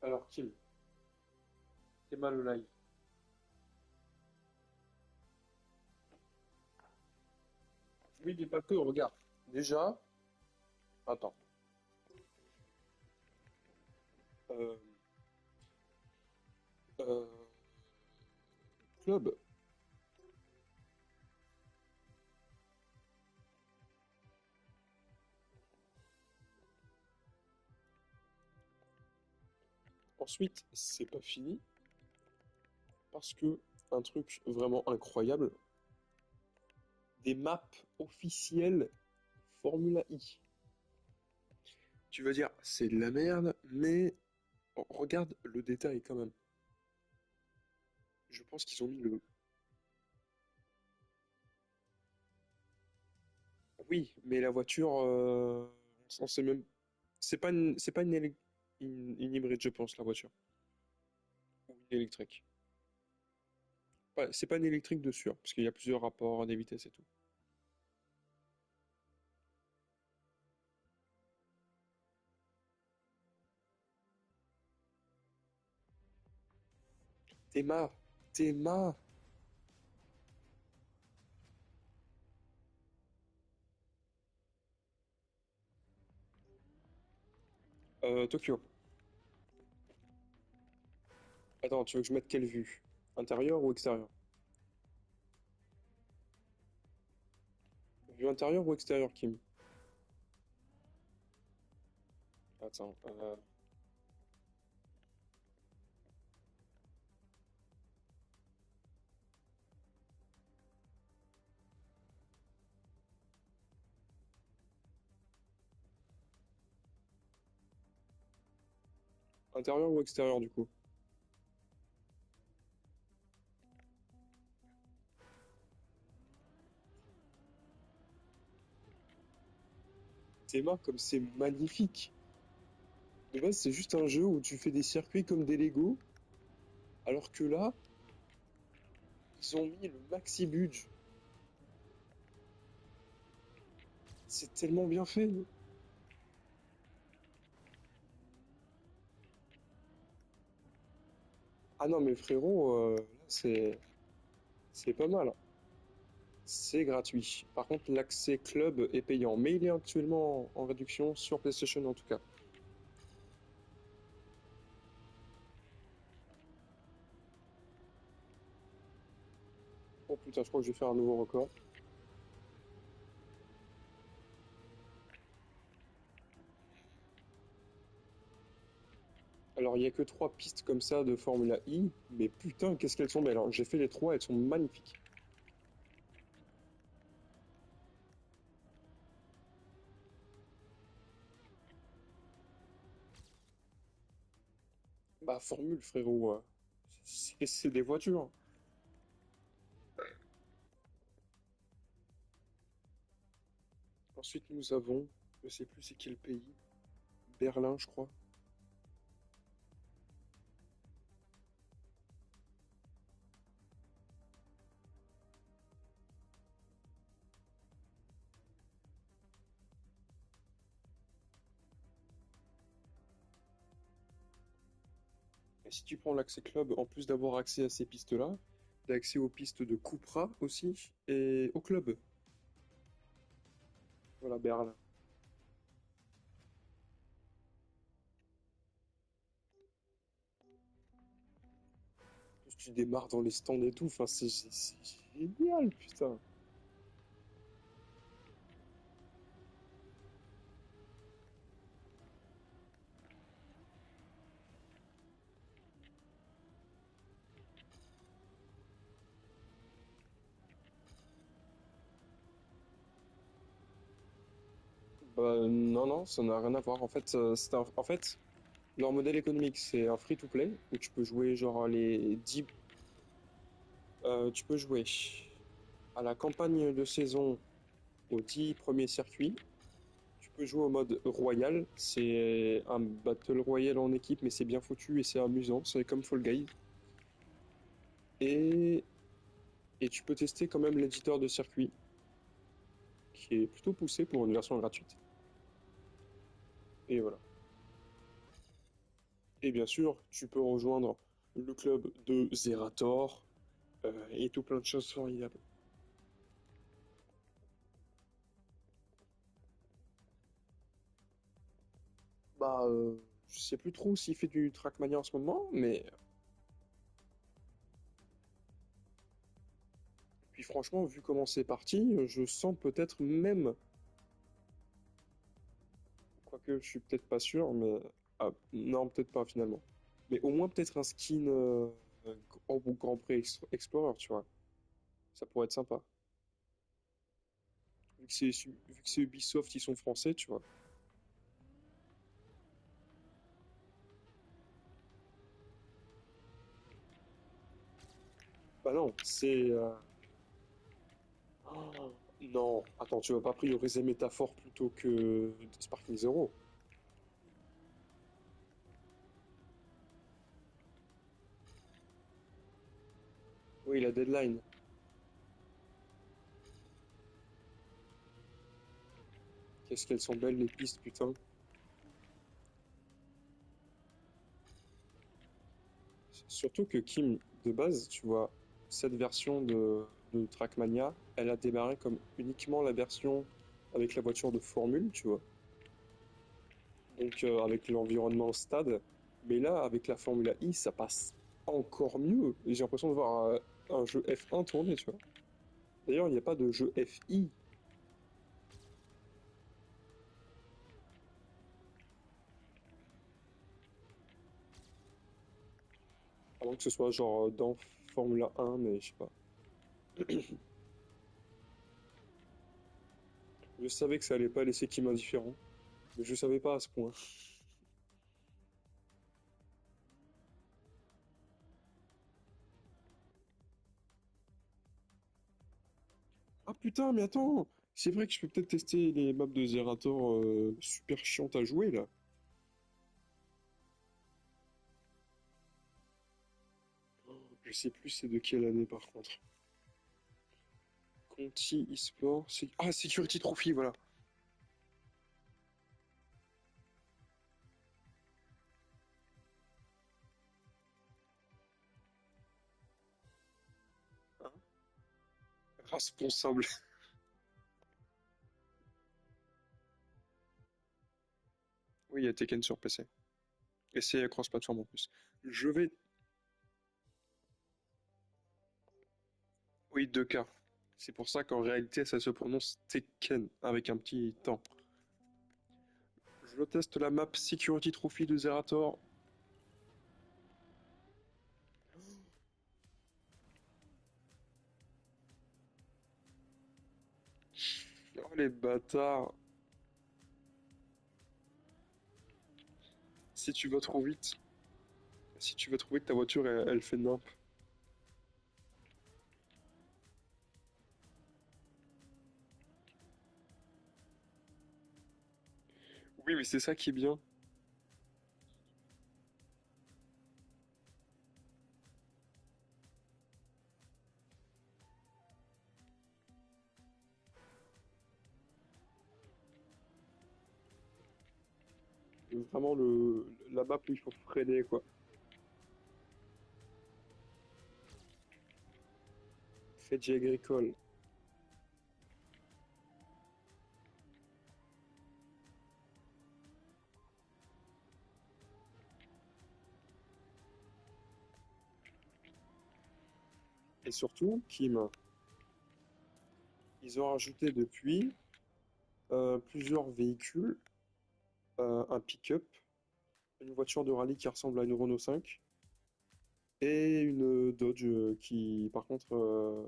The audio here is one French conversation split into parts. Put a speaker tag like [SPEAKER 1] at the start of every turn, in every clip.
[SPEAKER 1] Alors, Kim, t'es mal au live. Oui, mais pas que, regarde. Déjà, attends. Euh, euh, club. Ensuite, c'est pas fini, parce que un truc vraiment incroyable, des maps officielles Formula I. Tu vas dire, c'est de la merde, mais regarde le détail quand même. Je pense qu'ils ont mis le... Oui, mais la voiture, on sait même... C'est pas une hybride, je pense, la voiture. Ou une électrique. C'est pas une électrique de sûr, parce qu'il y a plusieurs rapports des vitesses et tout. Théma, Théma, Tokyo. Attends, tu veux que je mette quelle vue? Intérieure ou extérieure? Vue intérieure ou extérieure, Kim? Attends, intérieure ou extérieure du coup? Théma, comme c'est magnifique. De base, c'est juste un jeu où tu fais des circuits comme des Lego, alors que là, ils ont mis le maxi budget. C'est tellement bien fait. Ah non, mais frérot, là, c'est pas mal. C'est gratuit. Par contre, l'accès club est payant, mais il est actuellement en réduction sur PlayStation en tout cas. Oh putain, je crois que je vais faire un nouveau record. Alors, il y a que trois pistes comme ça de Formula I, mais putain, qu'est-ce qu'elles sont belles, hein. J'ai fait les trois, elles sont magnifiques. Bah, Formule, frérot, c'est des voitures. Ensuite, nous avons, je sais plus c'est quel pays, Berlin, je crois. Et si tu prends l'accès club, en plus d'avoir accès à ces pistes-là, t'as accès aux pistes de Cupra aussi et au club. Voilà, Berlin. En plus, tu démarres dans les stands et tout, enfin, c'est génial, putain. Bah, non, non, ça n'a rien à voir. En fait, en fait, leur modèle économique, c'est un free-to-play où tu peux jouer genre les 10, tu peux jouer à la campagne de saison aux 10 premiers circuits. Tu peux jouer au mode royal. C'est un battle royale en équipe, mais c'est bien foutu et c'est amusant. C'est comme Fall Guys. Et, et tu peux tester quand même l'éditeur de circuit, qui est plutôt poussé pour une version gratuite. Et voilà. Et bien sûr, tu peux rejoindre le club de Zerator et tout plein de choses formidables. Bah, je sais plus trop s'il fait du Trackmania en ce moment, mais puis franchement, vu comment c'est parti, je sens peut-être même, quoique je suis peut-être pas sûr, mais ah, non, peut-être pas finalement. Mais au moins peut-être un skin au Grand Prix Explorer, tu vois. Ça pourrait être sympa. Vu que c'est Ubisoft, ils sont français, tu vois. Bah non, c'est oh, non, attends, tu vas pas prioriser Métaphore plutôt que Sparking Zero. Oui, la deadline. Qu'est-ce qu'elles sont belles les pistes, putain. Surtout que Kim, de base, tu vois, cette version de Trackmania, elle a démarré comme uniquement la version avec la voiture de Formule, tu vois. Donc avec l'environnement stade. Mais là, avec la Formula I, ça passe encore mieux. Et j'ai l'impression de voir un jeu F1 tourner, tu vois. D'ailleurs, il n'y a pas de jeu FI, à moins que ce soit genre dans Formula 1, mais je sais pas. Je savais que ça allait pas laisser Kim indifférent, mais je savais pas à ce point. Ah putain, mais attends! C'est vrai que je peux peut-être tester les maps de Zerator super chiantes à jouer là. Je sais plus c'est de quelle année par contre. Conti eSport. Ah, Security Trophy, voilà. Hein. Responsable. Oui, il y a Tekken sur PC. Et c'est cross-platform en plus. Je vais. Oui, 2K. C'est pour ça qu'en réalité, ça se prononce Tekken avec un petit temps. Je teste la map Security Trophy de Zerator. Oh les bâtards. Si tu vas trop vite, si tu vas trop vite, ta voiture elle fait nimp. Oui, mais c'est ça qui est bien. Vraiment la map où il faut freiner quoi. Crédit agricole. Et surtout, Kim, ils ont rajouté depuis plusieurs véhicules, un pick-up, une voiture de rallye qui ressemble à une Renault 5 et une Dodge qui, par contre,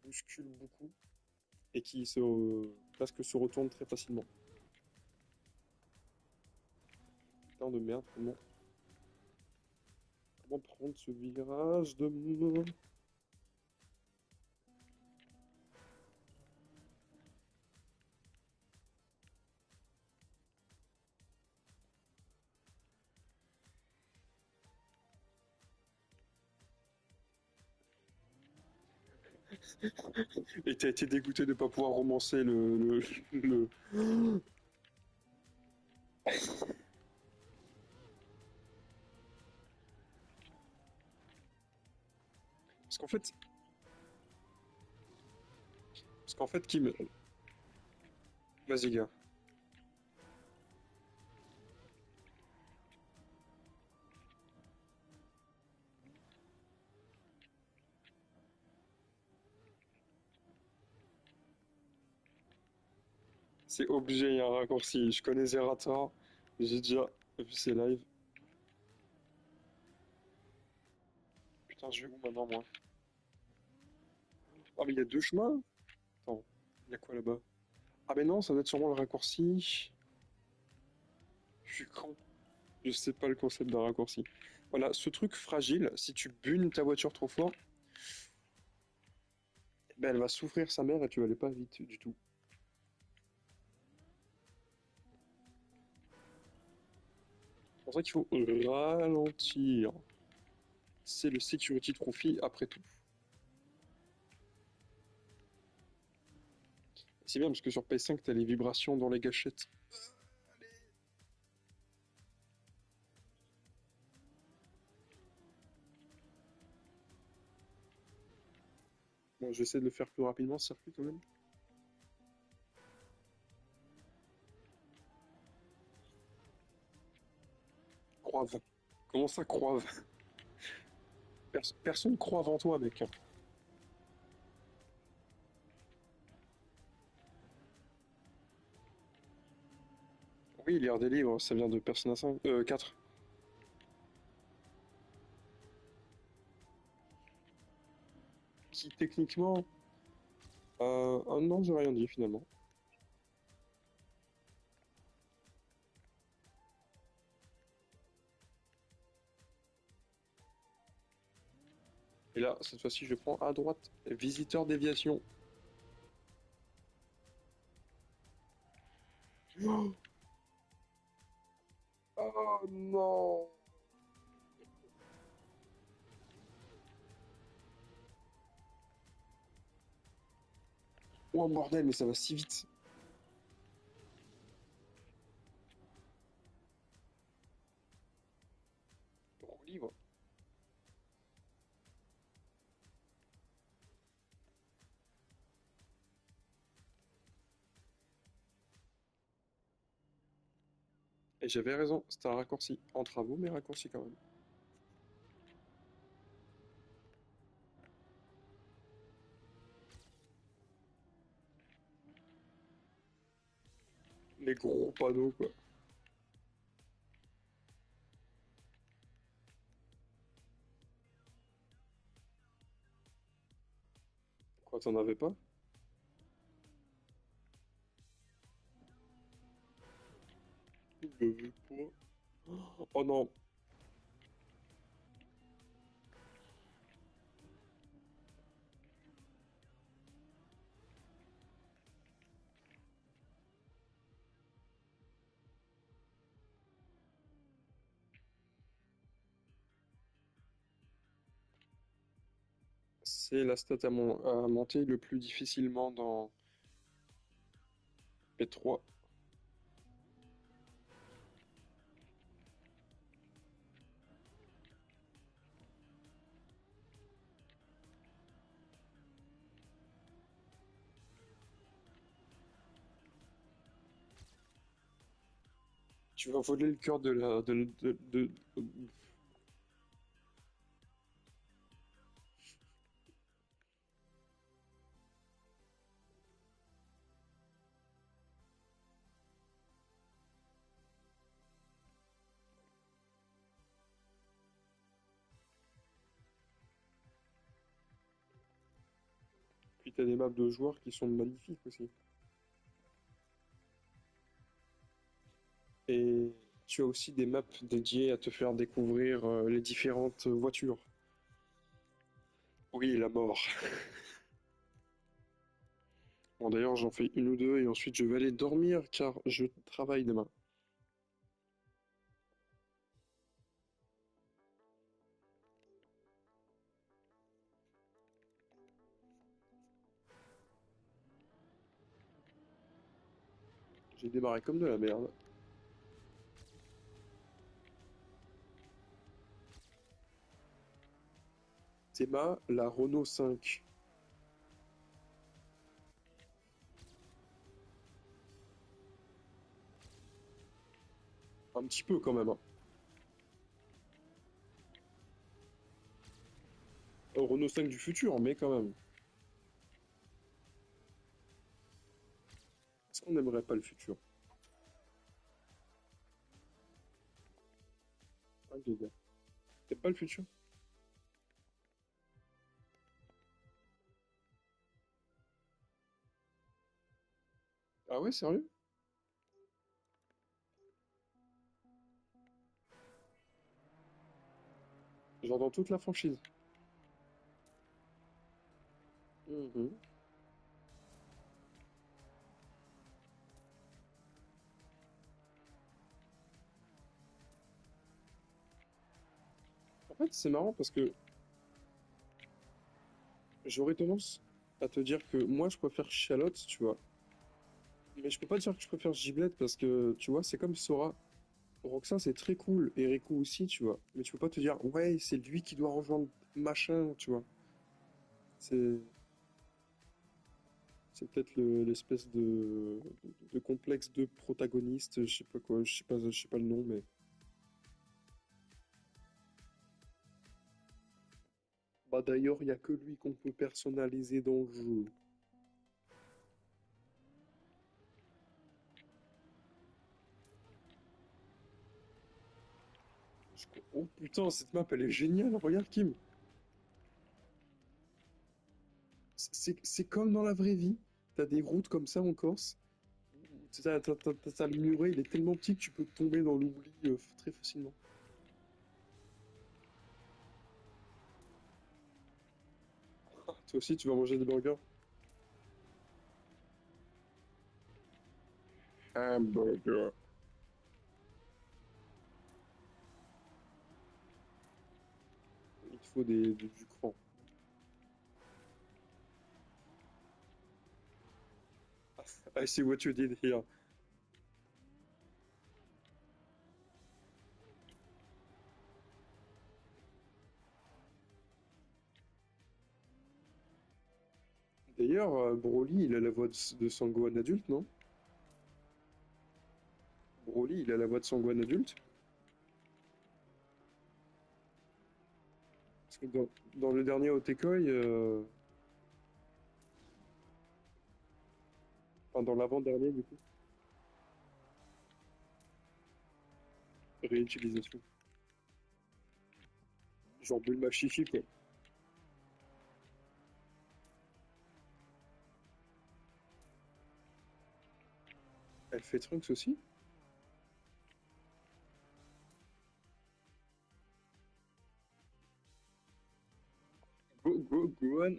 [SPEAKER 1] bouscule beaucoup et qui presque se retourne très facilement. Putain de merde, comment prendre ce virage de... Et t'as été dégoûté de ne pas pouvoir romancer le... qu'en fait, parce qu'en fait, Kim, vas-y, gars. C'est obligé, il y a un raccourci. Je connais Zerator, j'ai déjà vu ses lives. Putain, je vais où maintenant, moi? Ah, mais il y a deux chemins? Attends, il y a quoi là-bas? Ah, mais non, ça doit être sûrement le raccourci. Je suis con. Je sais pas le concept d'un raccourci. Voilà, ce truc fragile, si tu bunes ta voiture trop fort, ben elle va souffrir sa mère et tu vas aller pas vite du tout. C'est pour ça qu'il faut ralentir. C'est le security trophy après tout. C'est bien parce que sur PS5, t'as les vibrations dans les gâchettes. Bon, j'essaie de le faire plus rapidement ce circuit quand même. Croave. Comment ça, croave? Personne croit avant toi, mec. Oui, lire des livres, ça vient de Persona 5, 4. Qui techniquement... ah non, j'ai rien dit finalement. Et là, cette fois-ci, je prends à droite. Visiteur déviation. Oh non! Oh bordel, mais ça va si vite. Roue libre. Et j'avais raison, c'était un raccourci. En travaux, mais raccourci quand même. Les gros panneaux, quoi. Quoi, t'en avais pas? Je veux pas. Oh non, c'est la stat à monter le plus difficilement dans P3. Tu vas voler le cœur de la... Puis t'as des maps de joueurs qui sont magnifiques aussi. Et tu as aussi des maps dédiées à te faire découvrir les différentes voitures. Oui, la mort. Bon, d'ailleurs, j'en fais une ou deux et ensuite je vais aller dormir car je travaille demain. J'ai démarré comme de la merde. Théma, la Renault 5. Un petit peu quand même, hein. Renault 5 du futur, mais quand même. Est-ce qu'on n'aimerait pas le futur? Ah, les gars. T'aimes pas le futur? Ah ouais, sérieux? Genre dans toute la franchise. Mhm. En fait, c'est marrant parce que j'aurais tendance à te dire que moi, je préfère Charlotte, tu vois. Mais je peux pas dire que je préfère Giblet parce que, tu vois, c'est comme Sora. Roxas, c'est très cool. Et Riku aussi, tu vois. Mais tu peux pas te dire, ouais, c'est lui qui doit rejoindre machin, tu vois. C'est, c'est peut-être l'espèce de complexe de protagoniste, je sais pas quoi, je sais pas le nom, mais. Bah d'ailleurs, il y a que lui qu'on peut personnaliser dans le jeu. Oh putain, cette map, elle est géniale. Regarde, Kim. C'est comme dans la vraie vie. T'as des routes comme ça en Corse. T'as le muret, il est tellement petit que tu peux tomber dans l'oubli très facilement. Ah, toi aussi, tu vas manger des burgers? Hamburger. Il te faut du cran. I see what you did here. D'ailleurs, Broly, il a la voix de Sangohan adulte, non? Broly, il a la voix de Sangohan adulte? Parce que dans le dernier Otekoi, enfin dans l'avant-dernier du coup, réutilisation. Genre Bulma Chichi, quoi. Elle fait Trunks aussi? Gohan.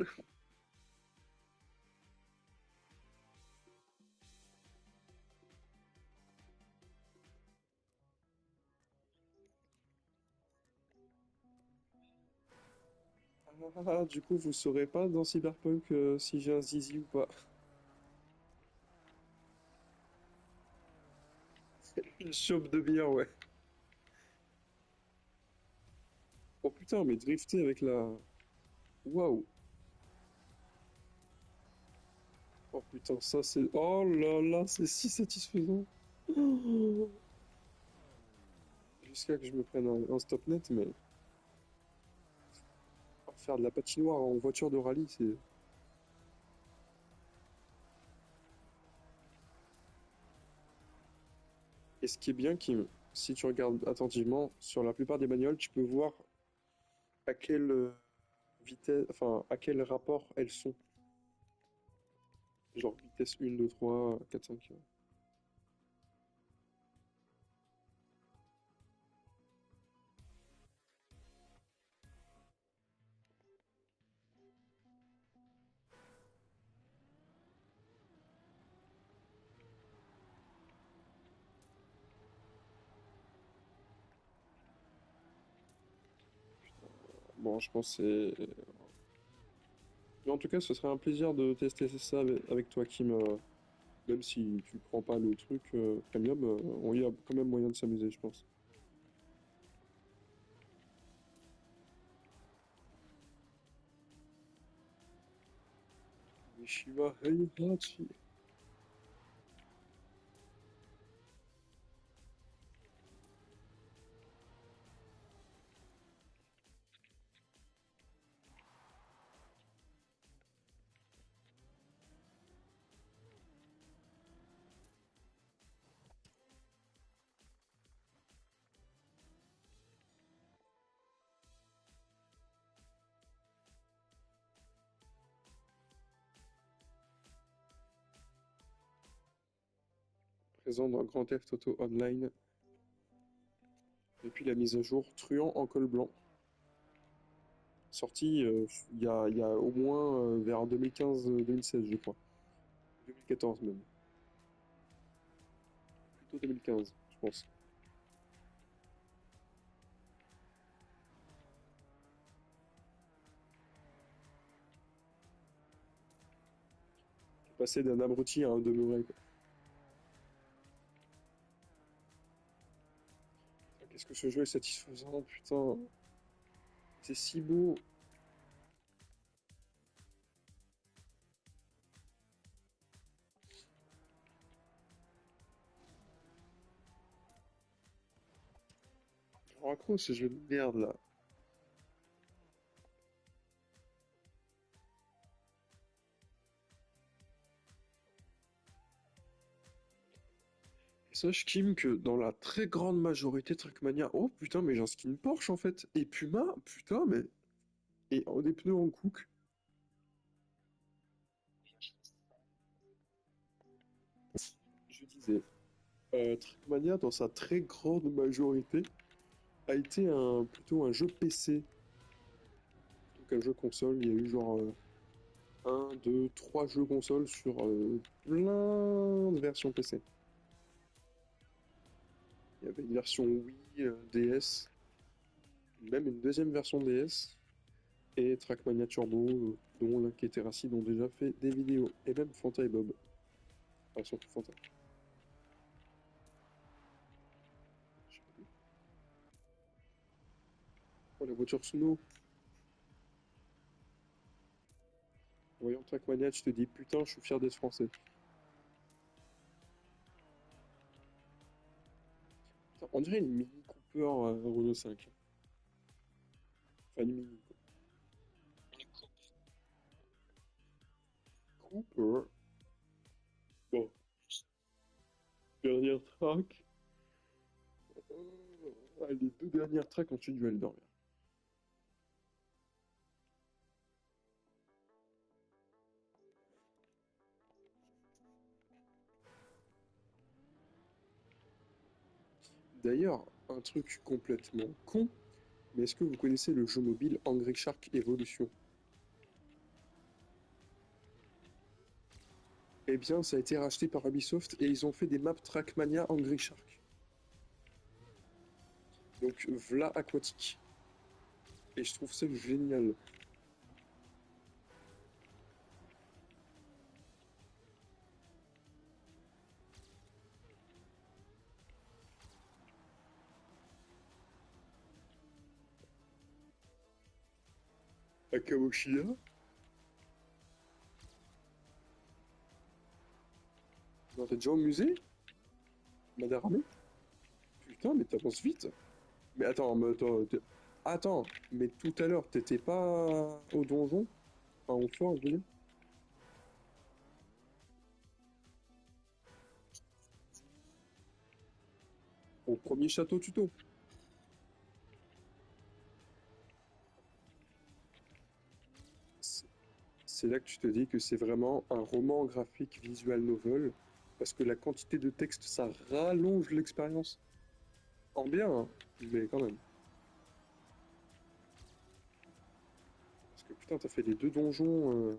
[SPEAKER 1] Ah, du coup, vous saurez pas dans Cyberpunk si j'ai un zizi ou pas. Une chope de bière, ouais. Oh putain, mais drifter avec la... Waouh. Oh putain, ça c'est... Oh là là, c'est si satisfaisant. Jusqu'à que je me prenne un stop net, mais faire de la patinoire en voiture de rallye, c'est... Et ce qui est bien, Kim, si tu regardes attentivement, sur la plupart des bagnoles, tu peux voir à quelle vitesse, enfin, à quel rapport elles sont. Genre vitesse 1, 2, 3, 4, 5. Bon, je pense que c'est... Mais en tout cas, ce serait un plaisir de tester ça avec toi, Kim. Même si tu prends pas le truc premium, on y a quand même moyen de s'amuser, je pense. Mishima Heihachi. Présent dans Grand Theft Auto Online depuis la mise à jour Truand en col blanc. Sorti il y a au moins vers 2015-2016, je crois. 2014 même. Plutôt 2015, je pense. Passer d'un abruti à un demeuré, quoi. Qu'est-ce que ce jeu est satisfaisant, putain. C'est si beau. Je raccroche ce jeu de merde là. Et sache Kim que dans la très grande majorité de Trackmania, oh putain mais j'ai un skin Porsche en fait. Et Puma, putain mais... Et des pneus en cook. Je disais, Trackmania dans sa très grande majorité a été plutôt un jeu PC. Donc un jeu console, il y a eu genre un, deux, trois jeux console sur plein de versions PC. Il y avait une version Wii, DS, même une deuxième version DS, et Trackmania Turbo, dont Link et Terracid ont déjà fait des vidéos, et même Fanta et Bob. Enfin, surtout Fanta. Je sais plus. Oh, la voiture Snow. En voyant Trackmania, tu te dis putain, je suis fier d'être français. Putain, on dirait une Mini Cooper Renault 5. Enfin, une Mini, quoi. Cooper. Bon, dernière track. Les deux dernières tracks, ensuite je vais aller dormir. D'ailleurs, un truc complètement con, mais est-ce que vous connaissez le jeu mobile Angry Shark Evolution? Eh bien, ça a été racheté par Ubisoft et ils ont fait des maps Trackmania Angry Shark. Donc, v'là aquatique. Et je trouve ça génial. À Kamoshida? Non, t'es déjà au musée? Madame? Putain, mais t'avances vite. Mais attends, attends, mais tout à l'heure, t'étais pas au donjon? Enfin, au fort, je veux dire. Au premier château tuto. C'est c'est là que tu te dis que c'est vraiment un roman graphique visual novel, parce que la quantité de texte, ça rallonge l'expérience. En bien, hein, mais quand même. Parce que putain, t'as fait les deux donjons.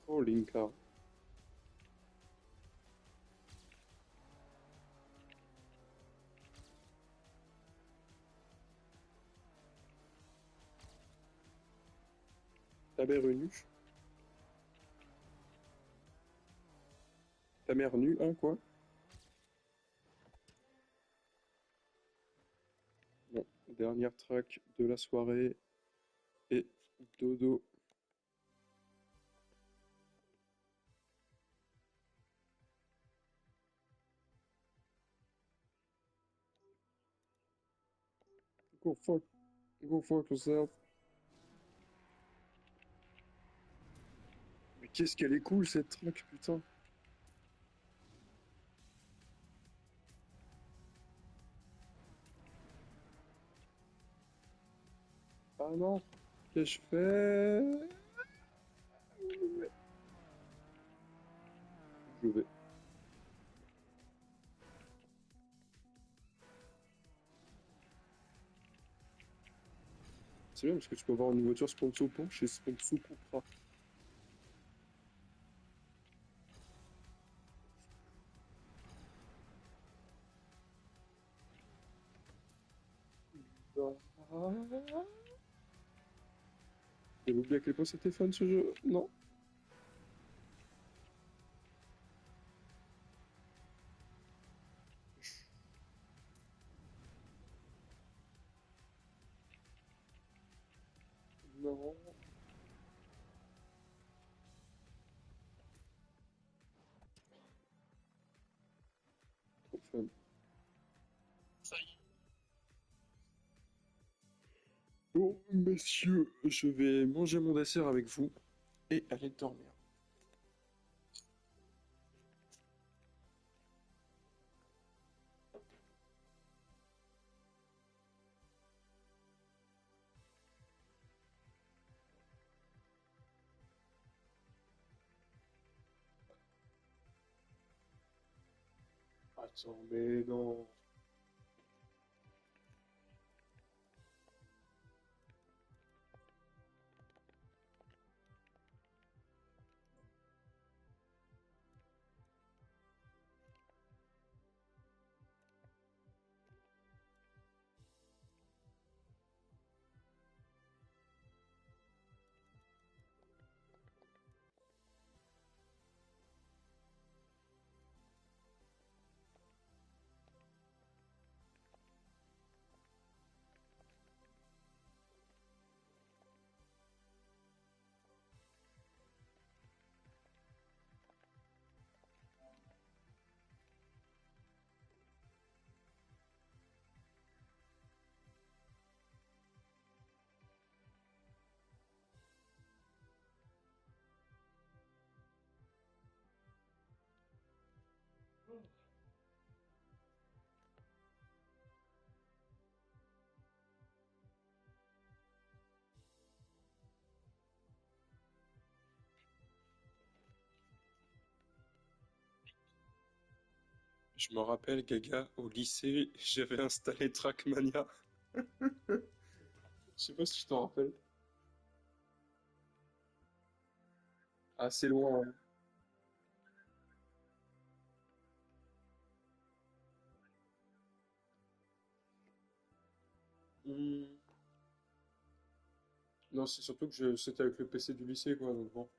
[SPEAKER 1] Oh, Linka. Ta mère est nue? Ta mère nue, hein, quoi? Bon, dernière track de la soirée et dodo. Go fuck, go fuck yourself. Mais qu'est-ce qu'elle est cool cette track, putain. Ah non, qu'est-ce que je fais? Je vais. C'est bien parce que tu peux avoir une voiture sponsor pour chez Sponsor Cupra. J'avais oublié à quel point c'était fun ce jeu. Non. Non. Trop fun. Bon, messieurs, je vais manger mon dessert avec vous et aller dormir. Attends, mais non. Je me rappelle, Gaga, au lycée, j'avais installé Trackmania. Je sais pas si tu t'en rappelles. Assez loin, hein. Hmm. Non, c'est surtout que c'était avec le PC du lycée, quoi, donc bon.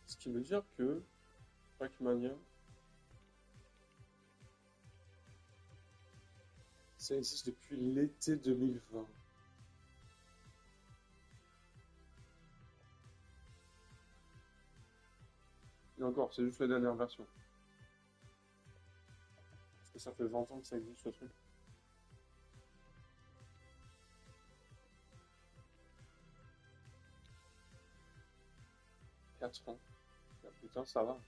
[SPEAKER 1] Ce qui veut dire que Trackmania, ça existe depuis l'été 2020. Et encore, c'est juste la dernière version. Parce que ça fait 20 ans que ça existe ce truc. 4 ans. Ah, putain, ça va.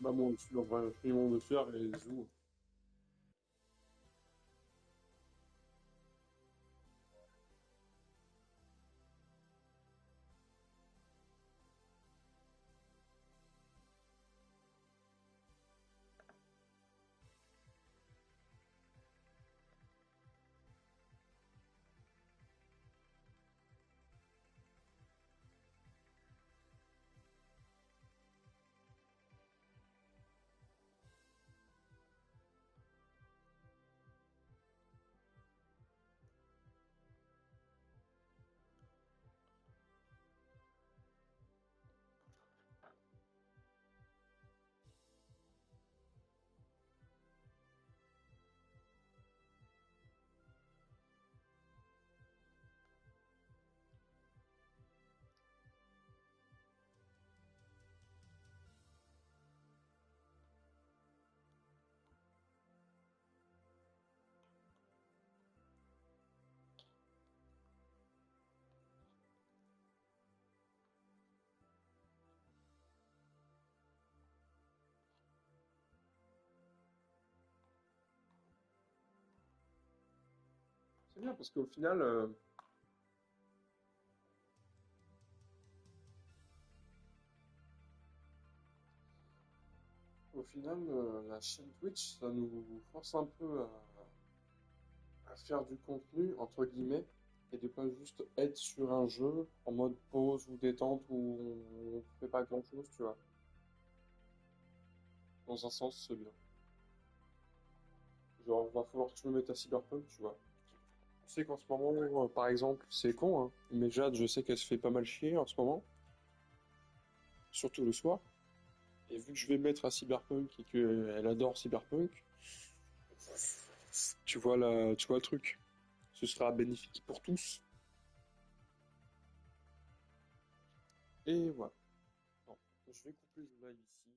[SPEAKER 1] Bah moi aussi, en vrai, Friment de fer et Zou. C'est bien parce qu'au final, la chaîne Twitch, ça nous force un peu à faire du contenu, entre guillemets, et de pas juste être sur un jeu en mode pause ou détente où on fait pas grand-chose, tu vois. Dans un sens, c'est bien. Genre, va falloir que je me mette à Cyberpunk, tu vois. Je sais qu'en ce moment, par exemple, c'est con, hein, mais Jade, je sais qu'elle se fait pas mal chier en ce moment, surtout le soir. Et vu que je vais me mettre à Cyberpunk et qu'elle adore Cyberpunk, tu vois le truc. Ce sera bénéfique pour tous. Et voilà. Bon, je vais couper le live ici.